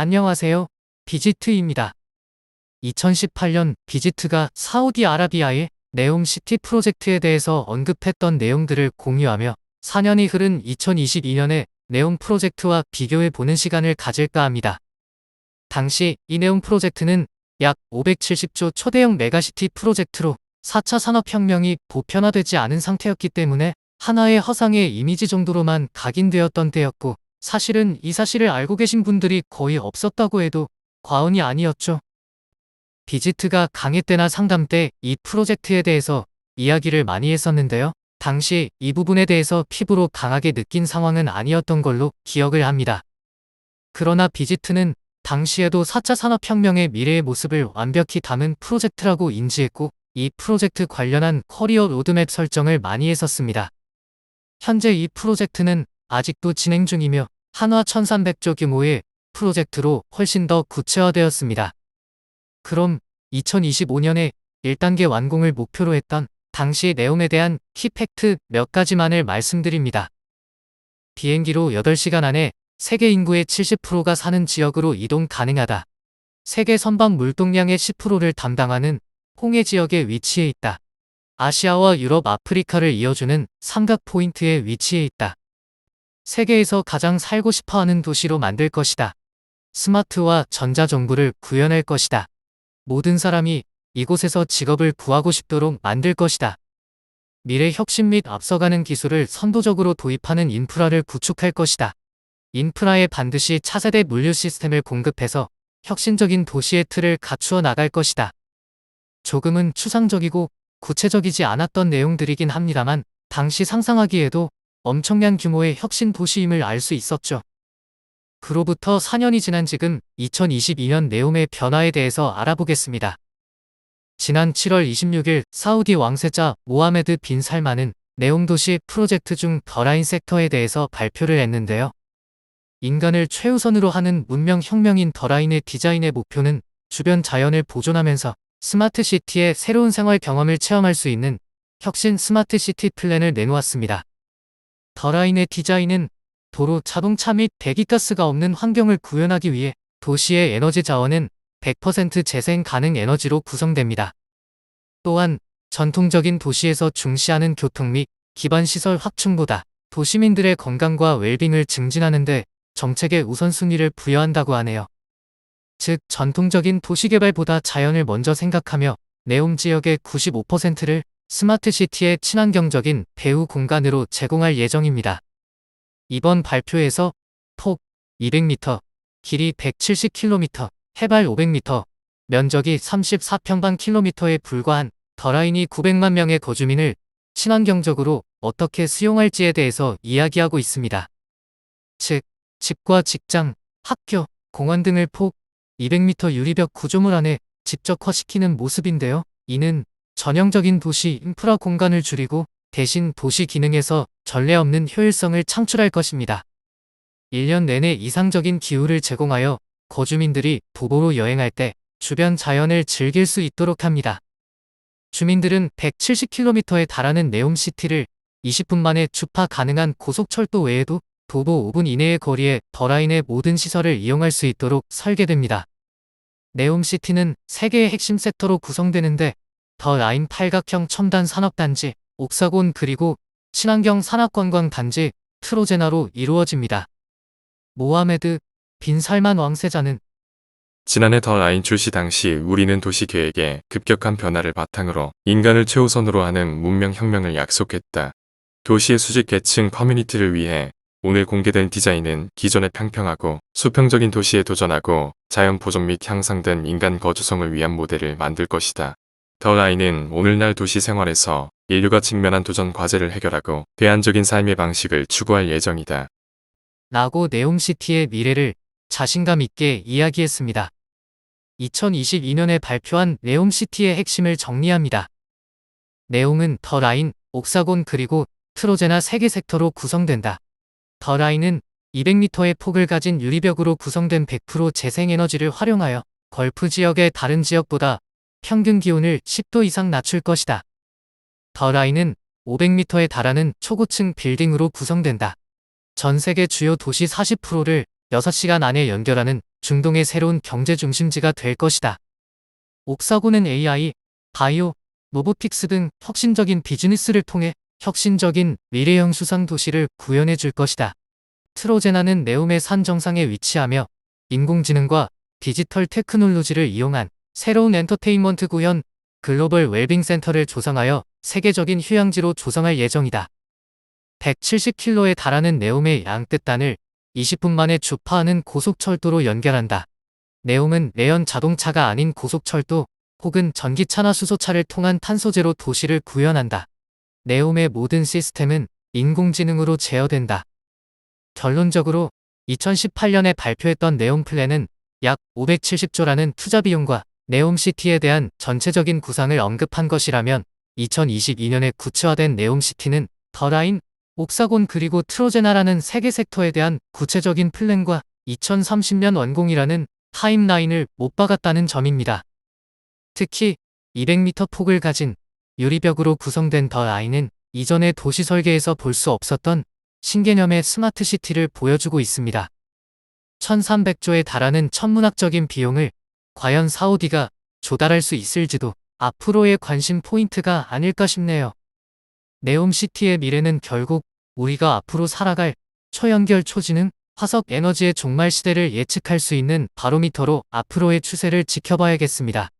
안녕하세요. 비지트입니다. 2018년 비지트가 사우디아라비아의 네옴시티 프로젝트에 대해서 언급했던 내용들을 공유하며 4년이 흐른 2022년에 네옴 프로젝트와 비교해 보는 시간을 가질까 합니다. 당시 이 네옴 프로젝트는 약 570조 초대형 메가시티 프로젝트로 4차 산업혁명이 보편화되지 않은 상태였기 때문에 하나의 허상의 이미지 정도로만 각인되었던 때였고, 사실은 이 사실을 알고 계신 분들이 거의 없었다고 해도 과언이 아니었죠. 비지트가 강의 때나 상담 때 이 프로젝트에 대해서 이야기를 많이 했었는데요. 당시 이 부분에 대해서 피부로 강하게 느낀 상황은 아니었던 걸로 기억을 합니다. 그러나 비지트는 당시에도 4차 산업혁명의 미래의 모습을 완벽히 담은 프로젝트라고 인지했고, 이 프로젝트 관련한 커리어 로드맵 설정을 많이 했었습니다. 현재 이 프로젝트는 아직도 진행 중이며 한화 1300조 규모의 프로젝트로 훨씬 더 구체화되었습니다. 그럼 2025년에 1단계 완공을 목표로 했던 당시 네옴에 대한 키팩트 몇 가지만을 말씀드립니다. 비행기로 8시간 안에 세계 인구의 70%가 사는 지역으로 이동 가능하다. 세계 선박 물동량의 10%를 담당하는 홍해 지역에 위치해 있다. 아시아와 유럽, 아프리카를 이어주는 삼각 포인트에 위치해 있다. 세계에서 가장 살고 싶어하는 도시로 만들 것이다. 스마트와 전자정부를 구현할 것이다. 모든 사람이 이곳에서 직업을 구하고 싶도록 만들 것이다. 미래 혁신 및 앞서가는 기술을 선도적으로 도입하는 인프라를 구축할 것이다. 인프라에 반드시 차세대 물류 시스템을 공급해서 혁신적인 도시의 틀을 갖추어 나갈 것이다. 조금은 추상적이고 구체적이지 않았던 내용들이긴 합니다만, 당시 상상하기에도 엄청난 규모의 혁신 도시임을 알 수 있었죠. 그로부터 4년이 지난 지금 2022년 네옴의 변화에 대해서 알아보겠습니다. 지난 7월 26일 사우디 왕세자 모하메드 빈 살만은 네옴 도시 프로젝트 중 더라인 섹터에 대해서 발표를 했는데요. 인간을 최우선으로 하는 문명 혁명인 더라인의 디자인의 목표는 주변 자연을 보존하면서 스마트 시티의 새로운 생활 경험을 체험할 수 있는 혁신 스마트 시티 플랜을 내놓았습니다. 더라인의 디자인은 도로, 자동차 및 배기가스가 없는 환경을 구현하기 위해 도시의 에너지 자원은 100% 재생 가능 에너지로 구성됩니다. 또한 전통적인 도시에서 중시하는 교통 및 기반 시설 확충보다 도시민들의 건강과 웰빙을 증진하는 데 정책의 우선순위를 부여한다고 하네요. 즉, 전통적인 도시개발보다 자연을 먼저 생각하며 네옴 지역의 95%를 스마트시티의 친환경적인 배후 공간으로 제공할 예정입니다. 이번 발표에서 폭 200m, 길이 170km, 해발 500m, 면적이 34평방킬로미터에 불과한 더라인이 900만 명의 거주민을 친환경적으로 어떻게 수용할지에 대해서 이야기하고 있습니다. 즉, 집과 직장, 학교, 공원 등을 폭 200m 유리벽 구조물 안에 집적화시키는 모습인데요. 이는 전형적인 도시 인프라 공간을 줄이고 대신 도시 기능에서 전례 없는 효율성을 창출할 것입니다. 1년 내내 이상적인 기후를 제공하여 거주민들이 도보로 여행할 때 주변 자연을 즐길 수 있도록 합니다. 주민들은 170km에 달하는 네옴시티를 20분 만에 주파 가능한 고속철도 외에도 도보 5분 이내의 거리에 더라인의 모든 시설을 이용할 수 있도록 설계됩니다. 네옴시티는 세계의 핵심 섹터로 구성되는데 더라인 팔각형 첨단 산업단지, 옥사곤 그리고 친환경 산악관광단지, 트로제나로 이루어집니다. 모하메드 빈 살만 왕세자는 지난해 더 라인 출시 당시 우리는 도시 계획에 급격한 변화를 바탕으로 인간을 최우선으로 하는 문명 혁명을 약속했다. 도시의 수직 계층 커뮤니티를 위해 오늘 공개된 디자인은 기존의 평평하고 수평적인 도시에 도전하고 자연 보존 및 향상된 인간 거주성을 위한 모델을 만들 것이다. 더 라인은 오늘날 도시 생활에서 인류가 직면한 도전 과제를 해결하고 대안적인 삶의 방식을 추구할 예정이다. 라고 네옴시티의 미래를 자신감 있게 이야기했습니다. 2022년에 발표한 네옴시티의 핵심을 정리합니다. 네옴은 더 라인, 옥사곤 그리고 트로제나 3개 섹터로 구성된다. 더 라인은 200m의 폭을 가진 유리벽으로 구성된 100% 재생에너지를 활용하여 걸프 지역의 다른 지역보다 평균 기온을 10도 이상 낮출 것이다. 더 라인은 500m에 달하는 초고층 빌딩으로 구성된다. 전 세계 주요 도시 40%를 6시간 안에 연결하는 중동의 새로운 경제 중심지가 될 것이다. 옥사곤은 AI, 바이오, 로보틱스 등 혁신적인 비즈니스를 통해 혁신적인 미래형 수상 도시를 구현해 줄 것이다. 트로제나는 네옴의 산 정상에 위치하며 인공지능과 디지털 테크놀로지를 이용한 새로운 엔터테인먼트 구현 글로벌 웰빙 센터를 조성하여 세계적인 휴양지로 조성할 예정이다. 170km에 달하는 네옴의 양뜻단을 20분 만에 주파하는 고속철도로 연결한다. 네옴은 내연 자동차가 아닌 고속철도 혹은 전기차나 수소차를 통한 탄소제로 도시를 구현한다. 네옴의 모든 시스템은 인공지능으로 제어된다. 결론적으로 2018년에 발표했던 네옴 플랜은 약 570조라는 투자 비용과 네옴시티에 대한 전체적인 구상을 언급한 것이라면 2022년에 구체화된 네옴시티는 더라인, 옥사곤 그리고 트로제나라는 세 개 섹터에 대한 구체적인 플랜과 2030년 완공이라는 타임라인을 못 박았다는 점입니다. 특히 200m 폭을 가진 유리벽으로 구성된 더 라인은 이전의 도시 설계에서 볼 수 없었던 신개념의 스마트 시티를 보여주고 있습니다. 1300조에 달하는 천문학적인 비용을 과연 사우디가 조달할 수 있을지도 앞으로의 관심 포인트가 아닐까 싶네요. 네옴시티의 미래는 결국 우리가 앞으로 살아갈 초연결 초지능 화석 에너지의 종말 시대를 예측할 수 있는 바로미터로 앞으로의 추세를 지켜봐야겠습니다.